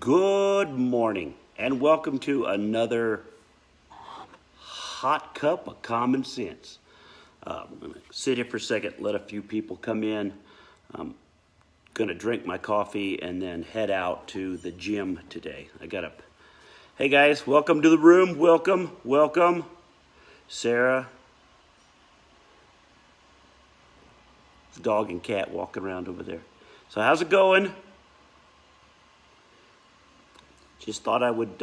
Good morning and welcome to another hot cup of common sense. I'm going to sit here for a second, let a few people come in. I'm going to drink my coffee and then head out to the gym today. Hey guys, welcome to the room. Welcome. Sarah. Dog and cat walking around over there. So how's it going? Just thought I would,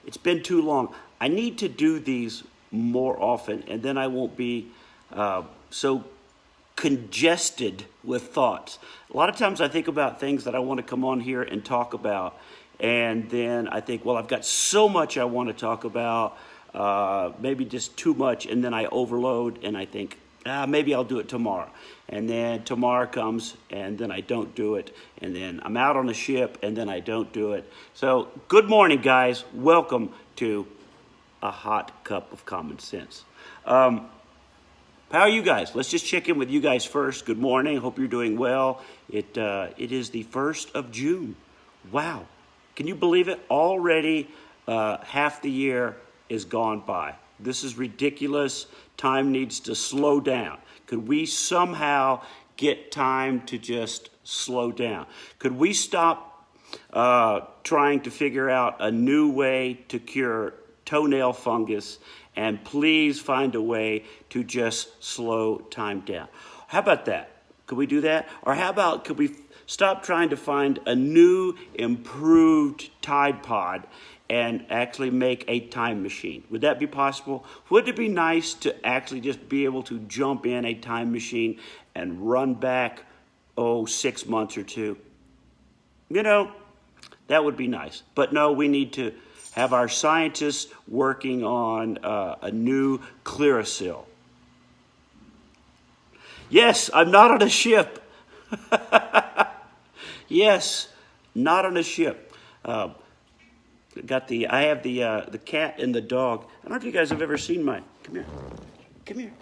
it's been too long. I need to do these more often, and then I won't be so congested with thoughts. A lot of times I think about things that I want to come on here and talk about, and then I think, well, I've got so much I want to talk about, maybe just too much, and then I overload, and I think, maybe I'll do it tomorrow. And then tomorrow comes, and then I don't do it. And then I'm out on the ship, and then I don't do it. So, good morning, guys. Welcome to a hot cup of common sense. How are you guys? Let's just check in with you guys first. Good morning. Hope you're doing well. It is the 1st of June. Wow. Can you believe it? Already half the year is gone by. This is ridiculous. Time needs to slow down. Could we somehow get time to just slow down? Could we stop trying to figure out a new way to cure toenail fungus and please find a way to just slow time down? How about that? Could we do that? Or how about could we stop trying to find a new, improved Tide Pod and actually make a time machine? Would that be possible? Would it be nice to actually just be able to jump in a time machine and run back, 6 months or two? You know, that would be nice. But no, we need to have our scientists working on a new Clearasil. Yes, I'm not on a ship. Yes, not on a ship. I have the cat and the dog. I don't know if you guys have ever seen mine. Come here.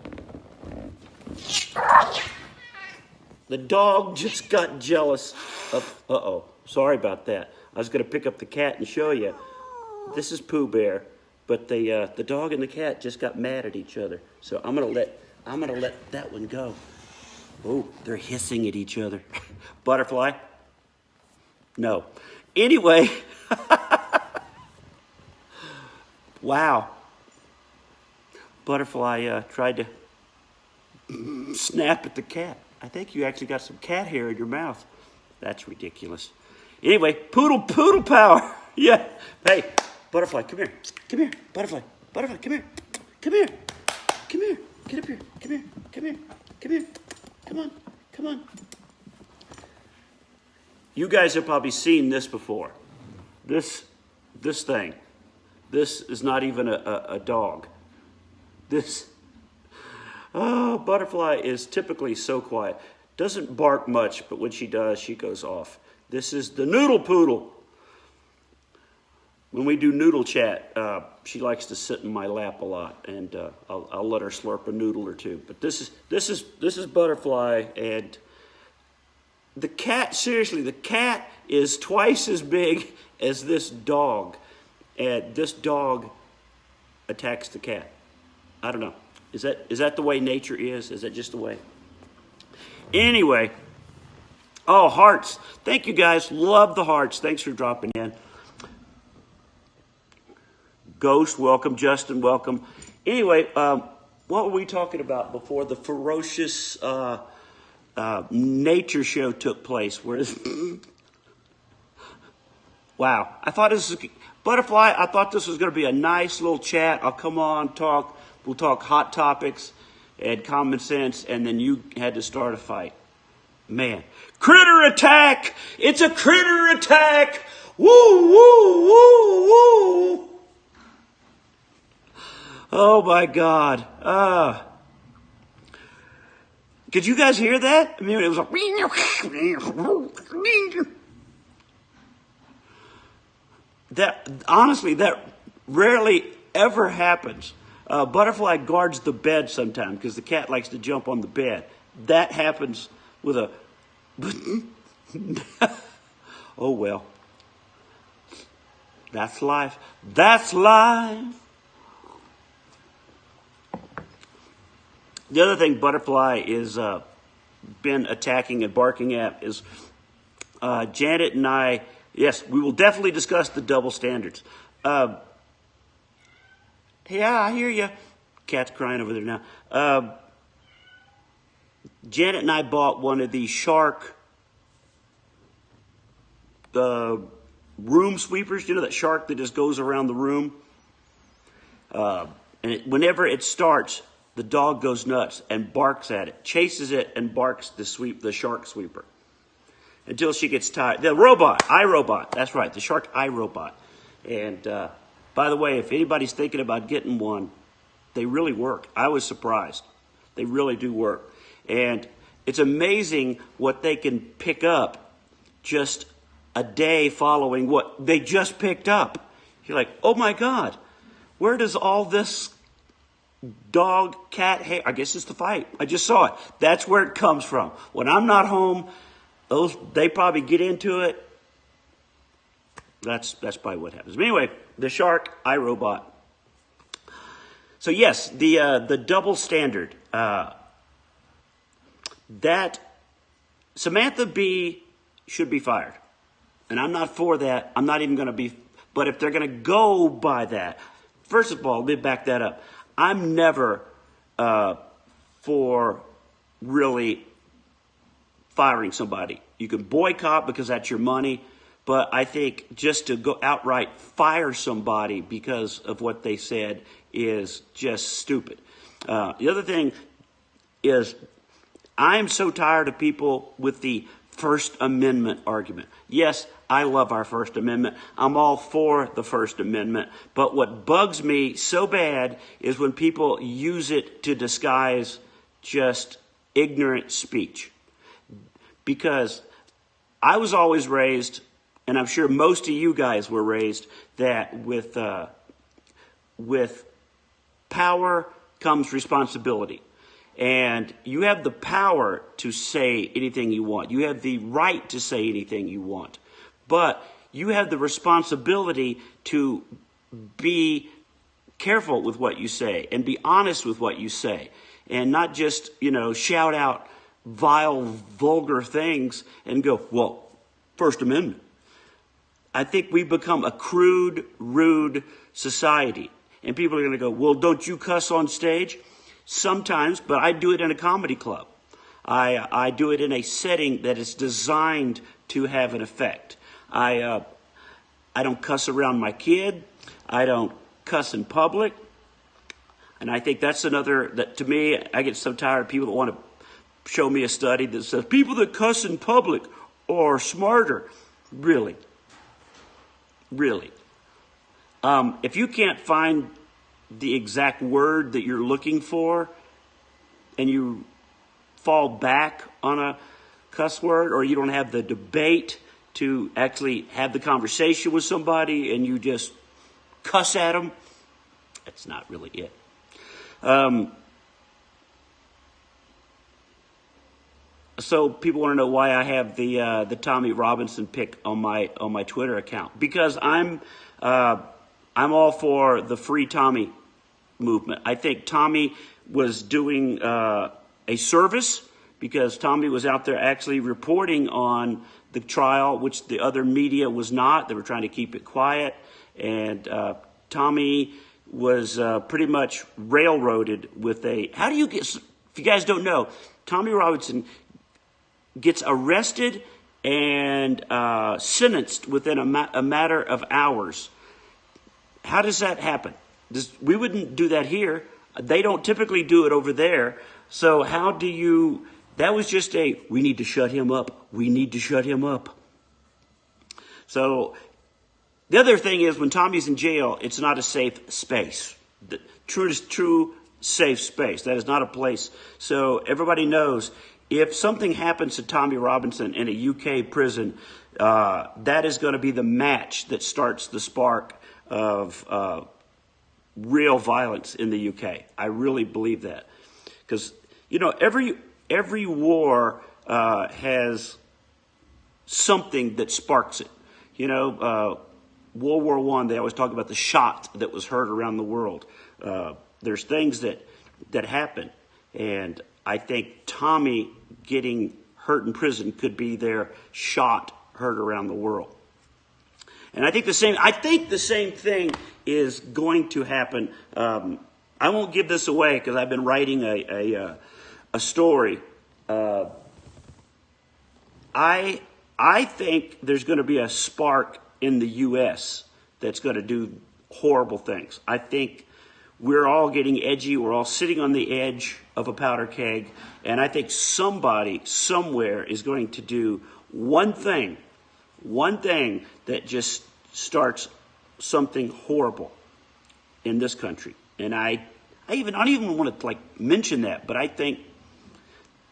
The dog just got jealous of, sorry about that. I was going to pick up the cat and show you. This is Pooh Bear, but the dog and the cat just got mad at each other. So I'm gonna let that one go. Oh, they're hissing at each other. Butterfly? No. Anyway. Wow. Butterfly tried to snap at the cat. I think you actually got some cat hair in your mouth. That's ridiculous. Anyway, poodle power. Yeah. Hey, Butterfly, come here. Butterfly, come here. Come here. Get up here. Come here. Come on. You guys have probably seen this before. This thing. This is not even a dog. Butterfly is typically so quiet. Doesn't bark much, but when she does, she goes off. This is the noodle poodle. When we do noodle chat, she likes to sit in my lap a lot, and I'll let her slurp a noodle or two. But this is Butterfly, and the cat. Seriously, the cat is twice as big as this dog. And this dog attacks the cat. I don't know. Is that the way nature is? Is that just the way? Anyway. Oh, hearts. Thank you guys. Love the hearts. Thanks for dropping in. Ghost, welcome. Justin, welcome. Anyway, what were we talking about before the ferocious nature show took place? Wow. I thought this was... Butterfly, I thought this was going to be a nice little chat. I'll come on, talk. We'll talk hot topics and common sense, and then you had to start a fight. Man. Critter attack! It's a critter attack! Woo! Oh, my God. Could you guys hear that? I mean, it was like... Honestly, that rarely ever happens. Butterfly guards the bed sometimes because the cat likes to jump on the bed. That happens with a... Oh, well. That's life. That's life. The other thing Butterfly is been attacking and barking at is Janet and I. Yes, we will definitely discuss the double standards. Yeah, I hear you. Cat's crying over there now. Janet and I bought one of these Shark room sweepers. You know that Shark that just goes around the room? Whenever it starts, the dog goes nuts and barks at it, chases it and barks the Shark sweeper until she gets tired. The robot, iRobot, that's right, the Shark iRobot. And by the way, if anybody's thinking about getting one, they really work. I was surprised. They really do work. And it's amazing what they can pick up just a day following what they just picked up. You're like, oh my God, where does all this dog, cat, hair? I guess it's the fight. I just saw it. That's where it comes from. When I'm not home, they probably get into it. That's probably what happens. But anyway, the Shark iRobot. So yes, the double standard. That Samantha Bee should be fired. And I'm not for that. I'm not even going to be. But if they're going to go by that, first of all, let me back that up. I'm never for really firing somebody. You can boycott because that's your money. But I think just to go outright fire somebody because of what they said is just stupid. The other thing is I'm so tired of people with the First Amendment argument. Yes, I love our First Amendment. I'm all for the First Amendment. But what bugs me so bad is when people use it to disguise just ignorant speech. Because I was always raised, and I'm sure most of you guys were raised, that with power comes responsibility. And you have the power to say anything you want. You have the right to say anything you want. But you have the responsibility to be careful with what you say and be honest with what you say. And not just, shout out vile, vulgar things and go, well, First Amendment. I think we've become a crude, rude society. And people are going to go, well, don't you cuss on stage? Sometimes, but I do it in a comedy club. I do it in a setting that is designed to have an effect. I don't cuss around my kid. I don't cuss in public. And I think that's that to me, I get so tired of people that want to show me a study that says people that cuss in public are smarter. Really? Really? If you can't find the exact word that you're looking for and you fall back on a cuss word, or you don't have the debate to actually have the conversation with somebody and you just cuss at them, that's not really it. So people want to know why I have the Tommy Robinson pic on my Twitter account, because I'm all for the Free Tommy movement. I think Tommy was doing a service because Tommy was out there actually reporting on the trial, which the other media was not. They were trying to keep it quiet. And Tommy was pretty much railroaded with how do you get, if you guys don't know, Tommy Robertson gets arrested and sentenced within a matter of hours. How does that happen? We wouldn't do that here. They don't typically do it over there. So how do you... That was just we need to shut him up. We need to shut him up. So the other thing is when Tommy's in jail, it's not a safe space. The true safe space. That is not a place. So everybody knows if something happens to Tommy Robinson in a UK prison, that is going to be the match that starts the spark of real violence in the UK. I really believe that. Because, every war has something that sparks it. World War I, they always talk about the shot that was heard around the world. There's things that happen. And I think Tommy getting hurt in prison could be their shot heard around the world. And I think the same thing is going to happen. I won't give this away because I've been writing a story. I think there's going to be a spark in the U.S. that's going to do horrible things. I think we're all getting edgy. We're all sitting on the edge of a powder keg. And I think somebody somewhere is going to do one thing that just starts something horrible in this country. And I don't even want to mention that, but I think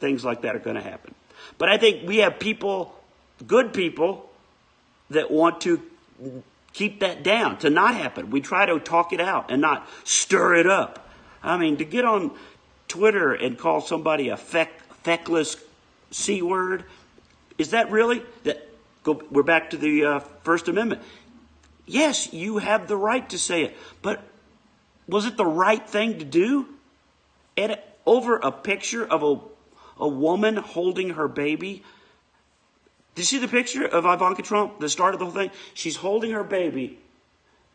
things like that are going to happen. But I think we have people, good people, that want to keep that down, to not happen. We try to talk it out and not stir it up. I mean, to get on Twitter and call somebody a feckless C word, is that really? We're back to the First Amendment. Yes, you have the right to say it, but was it the right thing to do? And over a picture of a woman holding her baby. Did you see the picture of Ivanka Trump, the start of the whole thing? She's holding her baby,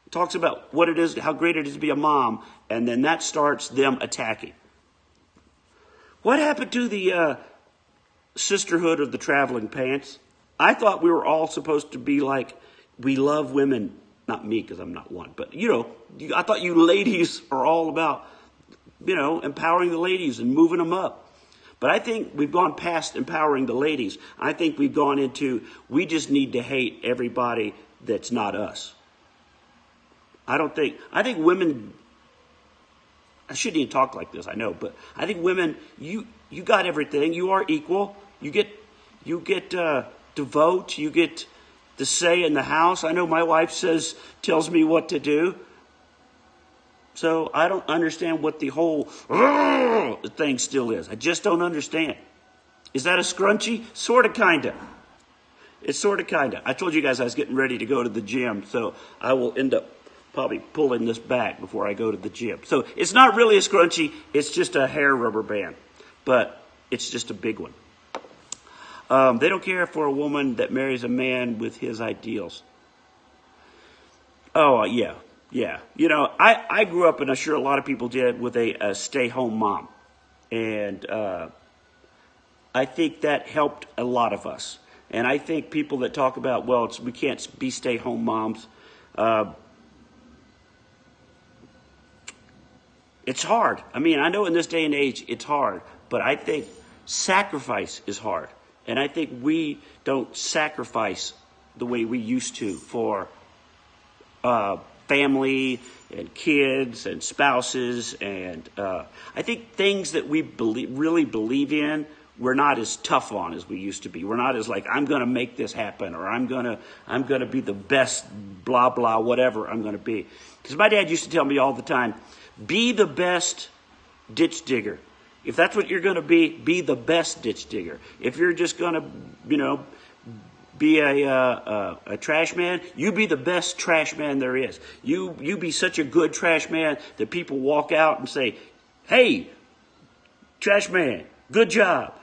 talks about what it is, how great it is to be a mom, and then that starts them attacking. What happened to the sisterhood of the traveling pants? I thought we were all supposed to be like, we love women. Not me, because I'm not one. But, I thought you ladies are all about, empowering the ladies and moving them up. But I think we've gone past empowering the ladies. I think we've gone into, we just need to hate everybody that's not us. I think women, I shouldn't even talk like this, I know, but I think women, you got everything. You are equal. You get to vote. You get to say in the house. I know my wife tells me what to do. So I don't understand what the whole thing still is. I just don't understand. Is that a scrunchie? Sort of, kind of. It's sort of, kind of. I told you guys I was getting ready to go to the gym, so I will end up probably pulling this back before I go to the gym. So it's not really a scrunchie. It's just a hair rubber band, but it's just a big one. They don't care for a woman that marries a man with his ideals. Oh, yeah. Yeah. I grew up, and I'm sure a lot of people did, with a stay-home mom. And I think that helped a lot of us. And I think people that talk about, we can't be stay-home moms, it's hard. I mean, I know in this day and age it's hard, but I think sacrifice is hard. And I think we don't sacrifice the way we used to for family and kids and spouses. And I think things that we really believe in, we're not as tough on as we used to be. We're not as like, I'm going to make this happen, or I'm going to be the best, blah, blah, whatever I'm going to be. Because my dad used to tell me all the time, be the best ditch digger. If that's what you're going to be the best ditch digger. If you're just going to, be a trash man, you be the best trash man there is. You be such a good trash man that people walk out and say, hey, trash man, good job.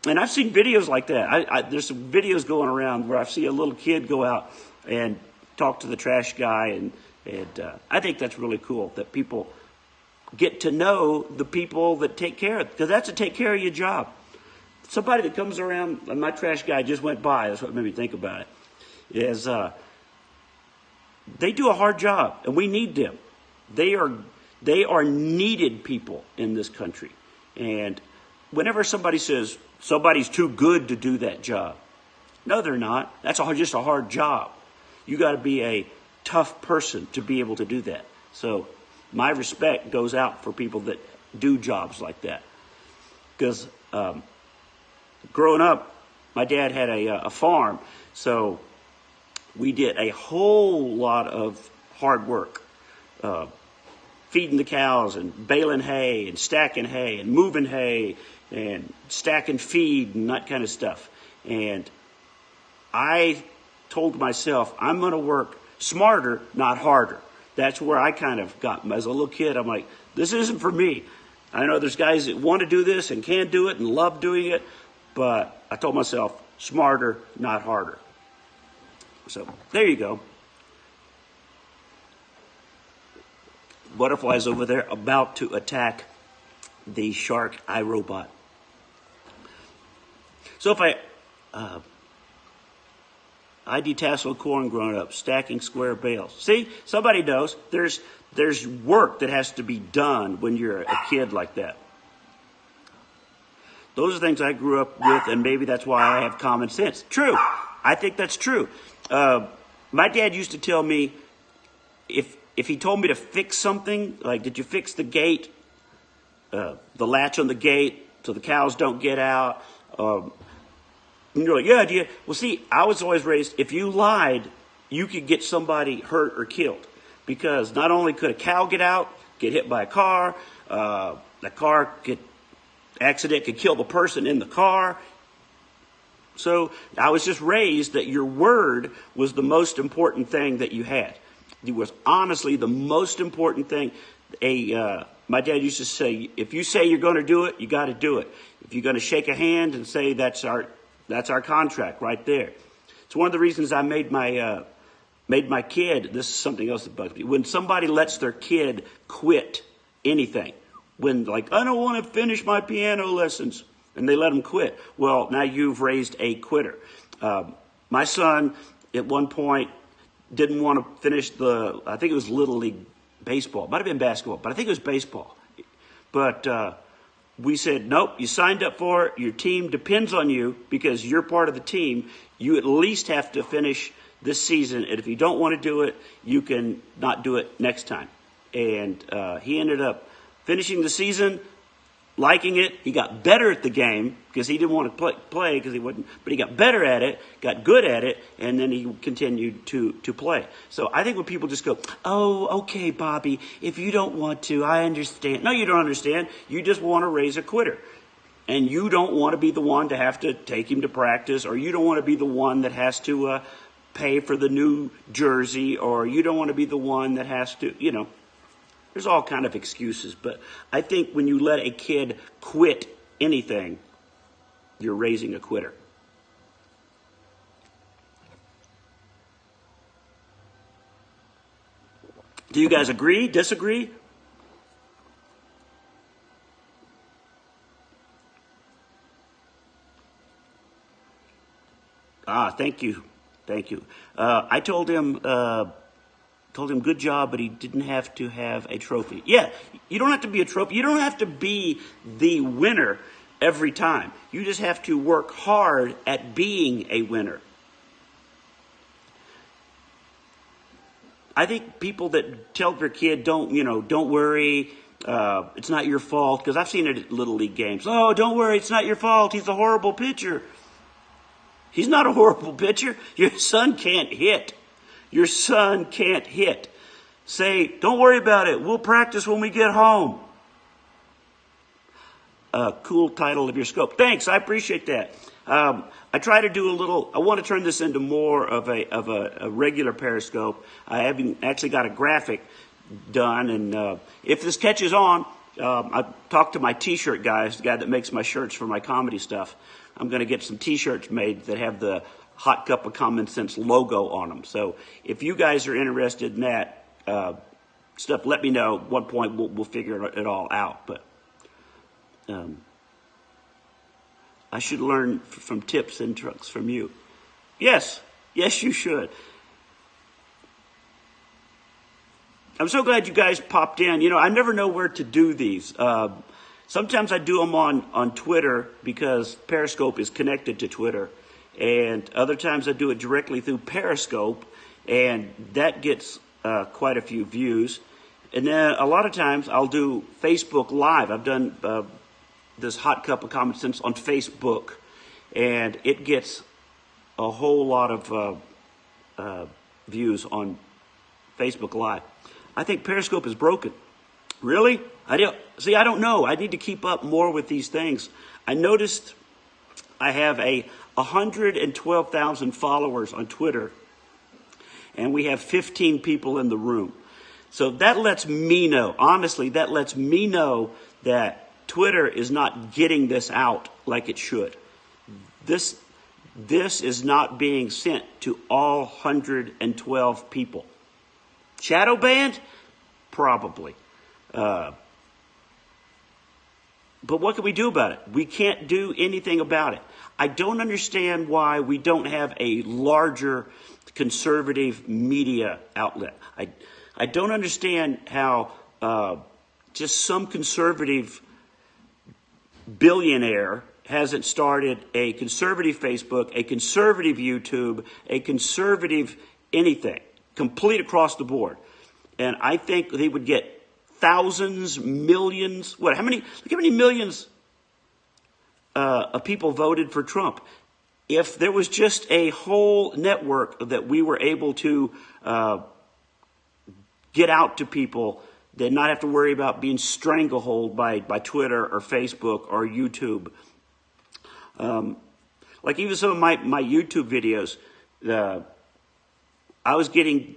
And I've seen videos like that. There's some videos going around where I see a little kid go out and talk to the trash guy. And I think that's really cool that people get to know the people that take care of it, because that's to take care of your job. Somebody that comes around, and my trash guy just went by, that's what made me think about it, is they do a hard job, and we need them. They are needed people in this country. And whenever somebody says somebody's too good to do that job, no, they're not. That's just a hard job. You got to be a tough person to be able to do that. So my respect goes out for people that do jobs like that. Because growing up, my dad had a farm, so we did a whole lot of hard work, feeding the cows and baling hay and stacking hay and moving hay and stacking feed and that kind of stuff. And I told myself, I'm going to work smarter, not harder. That's where I kind of got, as a little kid, I'm like, this isn't for me. I know there's guys that want to do this and can do it and love doing it, but I told myself, smarter, not harder. So there you go. Butterfly's over there about to attack the shark iRobot. So if I detassel corn grown up, stacking square bales. See, somebody knows. There's work that has to be done when you're a kid like that. Those are things I grew up with, and maybe that's why I have common sense. True. I think that's true. My dad used to tell me, if he told me to fix something, like, did you fix the gate, the latch on the gate so the cows don't get out? And you're like, yeah, do you? Well, see, I was always raised, if you lied, you could get somebody hurt or killed. Because not only could a cow get out, get hit by a car, the car accident could kill the person in the car. So I was just raised that your word was the most important thing that you had. It was honestly the most important thing. My dad used to say, if you say you're going to do it, you got to do it. If you're going to shake a hand and say that's our contract right there. It's one of the reasons I made my kid, this is something else that bugs me, when somebody lets their kid quit anything, when like, I don't want to finish my piano lessons, and they let them quit. Well, now you've raised a quitter. My son, at one point, didn't want to finish I think it was Little League baseball. Might have been basketball, but I think it was baseball. But we said, nope, you signed up for it. Your team depends on you because you're part of the team. You at least have to finish this season. And if you don't want to do it, you can not do it next time. And he ended up finishing the season, liking it. He got better at the game because he didn't want to play because he wouldn't, but he got better at it, got good at it, and then he continued to play. So I think when people just go, oh, okay, Bobby, if you don't want to, I understand. No, you don't understand. You just want to raise a quitter. And you don't want to be the one to have to take him to practice, or you don't want to be the one that has to pay for the new jersey, or you don't want to be the one that has to, there's all kind of excuses. But I think when you let a kid quit anything, you're raising a quitter. Do you guys agree, disagree? Thank you. Thank you. I told him good job, but he didn't have to have a trophy. Yeah, you don't have to be a trophy. You don't have to be the winner every time. You just have to work hard at being a winner. I think people that tell their kid, don't worry, it's not your fault, because I've seen it at Little League games. Oh, don't worry, it's not your fault. He's a horrible pitcher. He's not a horrible pitcher. Your son can't hit. Your son can't hit. Say, don't worry about it. We'll practice when we get home. Cool title of your scope. Thanks, I appreciate that. I try to do I want to turn this into more of a regular Periscope. I haven't actually got a graphic done, and if this catches on, I talked to my T-shirt guys, the guy that makes my shirts for my comedy stuff. I'm going to get some T-shirts made that have the Hot Cup of Common Sense logo on them. So if you guys are interested in that stuff, let me know. At one point we'll figure it all out. But I should learn from tips and tricks from you. Yes, you should. I'm so glad you guys popped in. I never know where to do these. Sometimes I do them on Twitter because Periscope is connected to Twitter. And other times I do it directly through Periscope, and that gets quite a few views. And then a lot of times I'll do Facebook Live. I've done this Hot Cup of Common Sense on Facebook, and it gets a whole lot of views on Facebook Live. I think Periscope is broken. Really? I don't know. I need to keep up more with these things. I noticed I have a 112,000 followers on Twitter, and we have 15 people in the room. So that lets me know, honestly, that lets me know that Twitter is not getting this out like it should. This is not being sent to all 112 people. Shadow banned? Probably. But what can we do about it? We can't do anything about it. I don't understand why we don't have a larger conservative media outlet. I don't understand how just some conservative billionaire hasn't started a conservative Facebook, a conservative YouTube, a conservative anything, complete across the board. And I think they would get thousands, millions, look how many millions of people voted for Trump. If there was just a whole network that we were able to get out to people, then not have to worry about being stranglehold by Twitter or Facebook or YouTube. Like even some of my YouTube videos, I was getting,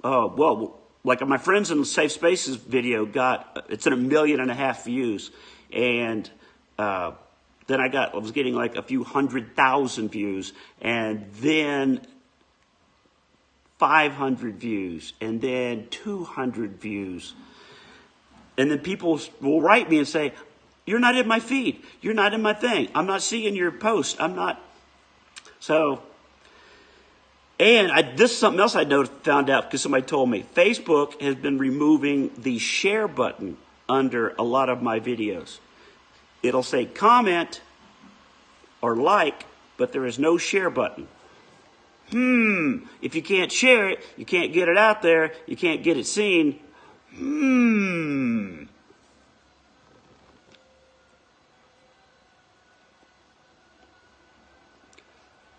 like my Friends in Safe Spaces video it's at 1.5 million views. And then I was getting like a few 100,000 views, and then 500 views, and then 200 views. And then people will write me and say, you're not in my feed. You're not in my thing. I'm not seeing your post. I'm not. So, and this is something else I found out because somebody told me. Facebook has been removing the share button under a lot of my videos. It'll say comment or like, but there is no share button. If you can't share it, you can't get it out there, you can't get it seen.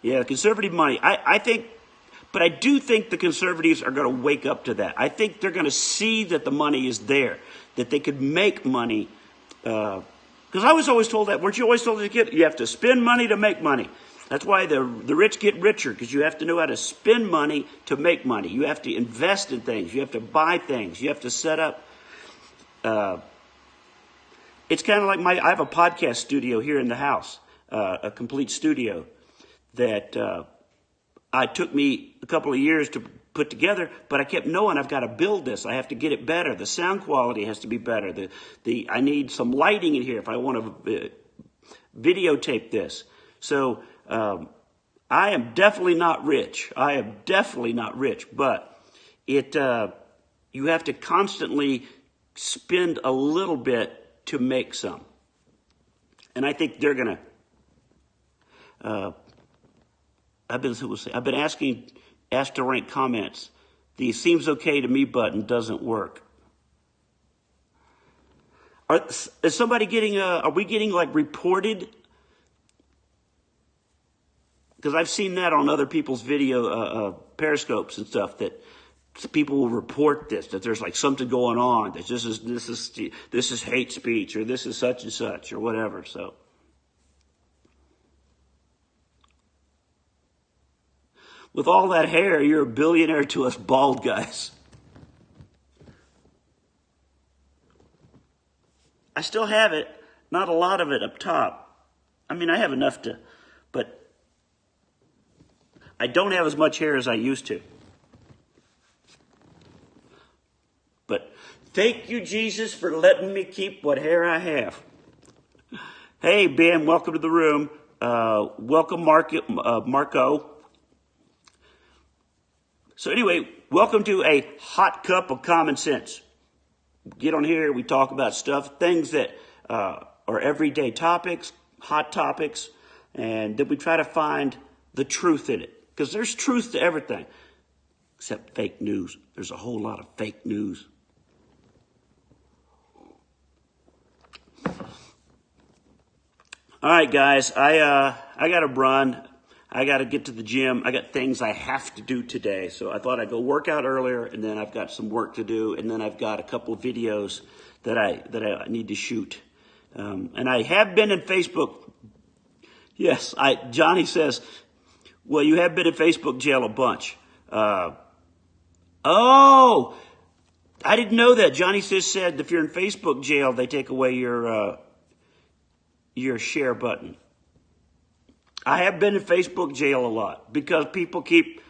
Yeah, conservative money. I think, but I do think the conservatives are going to wake up to that. I think they're going to see that the money is there, that they could make money. Because I was always told that. Weren't you always told as a kid? You have to spend money to make money. That's why the rich get richer, because you have to know how to spend money to make money. You have to invest in things. You have to buy things. You have to set up. It's kind of like I have a podcast studio here in the house, a complete studio that it took me a couple of years to put together, but I kept knowing I've got to build this. I have to get it better. The sound quality has to be better. I need some lighting in here if I want to videotape this. So I am definitely not rich. But you have to constantly spend a little bit to make some. And I think they're going to, I've been asked to rank comments. The seems okay to me button doesn't work. Is somebody getting, are we getting like reported? Because I've seen that on other people's video periscopes and stuff, that people will report this, that there's like something going on, that this is hate speech, or this is such and such, or whatever. So, with all that hair, you're a billionaire to us bald guys. I still have it, not a lot of it up top. I mean, I have enough but I don't have as much hair as I used to. But thank you, Jesus, for letting me keep what hair I have. Hey, Ben, welcome to the room. Welcome, Marco. So anyway, welcome to a hot cup of common sense. Get on here, we talk about stuff, things that are everyday topics, hot topics, and then we try to find the truth in it. Because there's truth to everything, except fake news. There's a whole lot of fake news. All right, guys, I got to run. I got to get to the gym. I got things I have to do today. So I thought I'd go work out earlier, and then I've got some work to do, and then I've got a couple of videos that I need to shoot. And I have been in Facebook Yes, Johnny says, well, you have been in Facebook jail a bunch. Oh, I didn't know that. Johnny just said if you're in Facebook jail, they take away your share button. I have been in Facebook jail a lot because people keep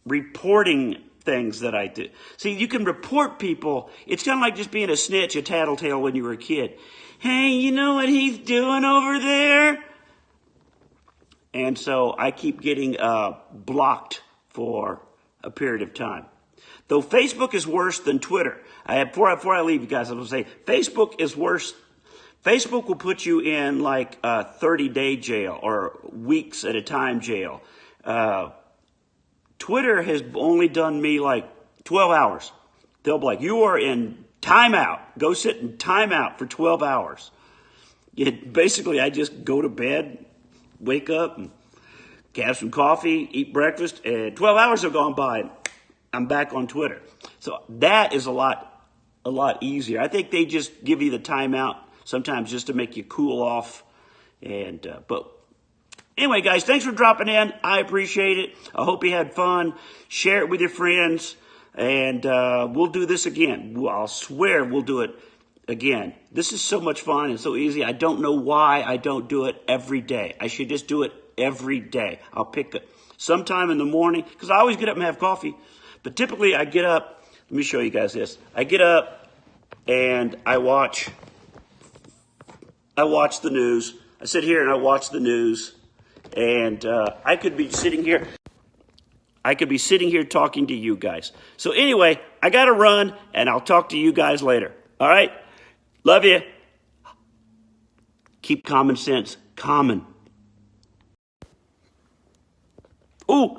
reporting things that I do. See, you can report people. It's kind of like just being a snitch, a tattletale when you were a kid. Hey, you know what he's doing over there? And so I keep getting blocked for a period of time. Though Facebook is worse than Twitter. Before I leave you guys, I'm going to say Facebook is worse. Facebook will put you in like 30-day jail or weeks at a time jail. Twitter has only done me like 12 hours. They'll be like, you are in timeout. Go sit in timeout for 12 hours. Basically, I just go to bed, wake up, and have some coffee, eat breakfast, and 12 hours have gone by. I'm back on Twitter. So that is a lot easier. I think they just give you the timeout sometimes just to make you cool off. But anyway, guys, thanks for dropping in. I appreciate it. I hope you had fun. Share it with your friends, and we'll do this again. I'll swear we'll do it again. This is so much fun and so easy. I don't know why I don't do it every day. I should just do it every day. I'll pick it sometime in the morning because I always get up and have coffee. But typically I get up. Let me show you guys this. I get up and I watch the news. I sit here and I watch the news. And I could be sitting here. I could be sitting here talking to you guys. So anyway, I got to run, and I'll talk to you guys later. All right? Love you. Keep common sense common. Ooh,